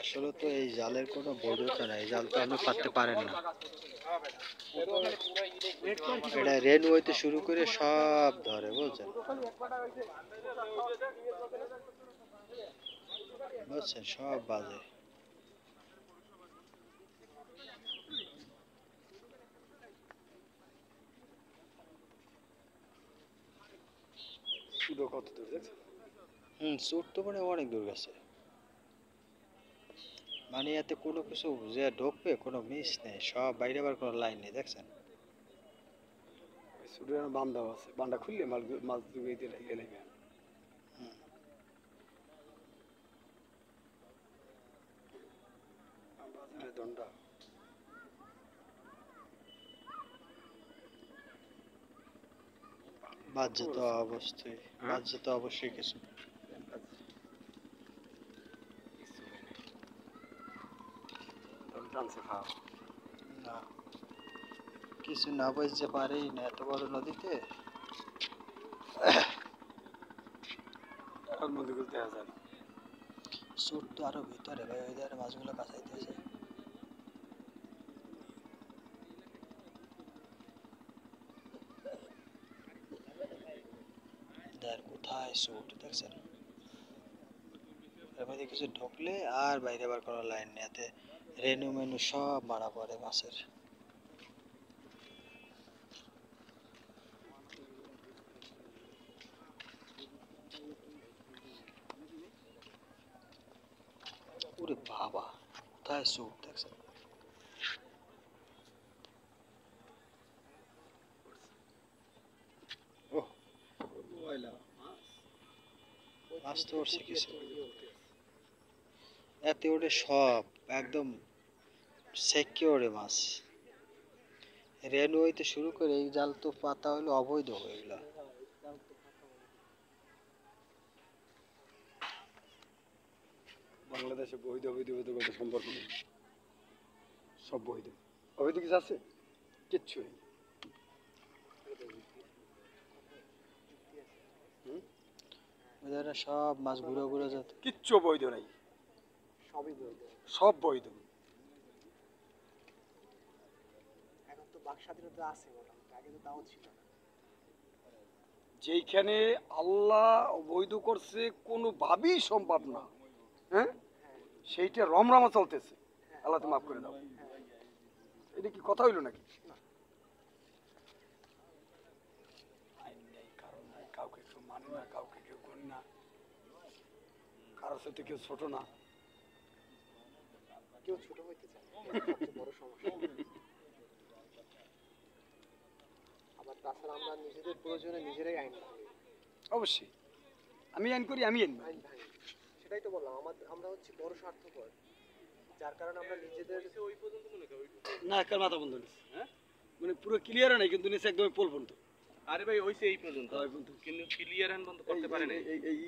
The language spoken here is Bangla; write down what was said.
আসলে তো এই জালের কোনো বৈধতা নাই, এই জাল তো আপনি পাততে পারেন না। এটা রেনু হইতে শুরু করে সব ধরে, বুঝছেন বুঝছেন, সব বাজে। সুট তো মানে অনেক দূর গেছে, মানে এতে কোনো কিছু যে ঢোকবে কোনো মিস নেই, সব বাইরে আবার কোনো লাইন নেই, দেখছেন। বান্ধা আছে, বান্ধা খুললে মাছ ডুবাইতে লাগে। দণ্ডা বাজে তো অবশ্যই, বাজে তো অবশ্যই কিছু না, কিছু না বুঝতে পারেই না এত বড় নদীতে। দেখা যায় না, সুট তো আরো ভিতরে ভাই, ওই ধারে মাছগুলো কাছাইতেছে। দেখ কোথায় সুট, দেখছেন। এর মধ্যে কিছু ঢুকলে আর বাইরে আবার কোনো লাইন নেই, এতে রেনু মেনু সব মারা পড়ে মাছের। ওরে বাবা, কোথায় সুট, দেখছেন। মাছ তো উঠছে কিছু, এতে ওঠে সব একদম সিকিউরে মাছ। রেনু হইতে শুরু করে এই জাল তো পাতা হইলো অবৈধ এগুলা। বাংলাদেশে বৈধ অবৈধ কোনো সম্পর্ক নেই, সব বৈধ। অবৈধ কিছু আছে? কিচ্ছু নেই। সব মাছ ঘুরে ঘুরে যেত, কিচ্ছু বৈধ নাই, সবই বৈধ, সব বৈধ। এখন তো বাক স্বাধীনতা আছে মোটামুটি, আগে তো তাও ছিল না। যেইখানে আল্লাহ বৈধ করছে কোনোভাবেই সম্ভব না, হ্যাঁ, সেইটা রমরমা চলতেছে। আল্লাহ তো মাফ করে দাও। এটা কি কথা হইলো নাকি? আইন নেই, কারণ নাই, কাউকে কেউ মানে না, কাউকে কেউ গণ না, কারোর সাথে কেউ ছোট না, কেউ ছোট হইতে চায়, বড় সমস্যা। আবার তাছাড়া আমরা নিজেদের প্রয়োজনে নিজেরাই আইন ভাঙি। অবশ্যই আমি আইন করি, আমি আইন ভাঙি, সেটাই তো বললাম, আমরা হচ্ছে বড় স্বার্থপর, যার কারণে আমরা নিজেদের ওই পর্যন্ত না একটা মাথা বন্ধ নিচ্ছে, হ্যাঁ মানে পুরো ক্লিয়ার নাই, কিন্তু নিচে একদম পোল পর্যন্ত। আরে ভাই ওইসে এই পর্যন্ত, কিন্তু ক্লিয়ার হ্যান্ড বন্ধ করতে পারে না। এই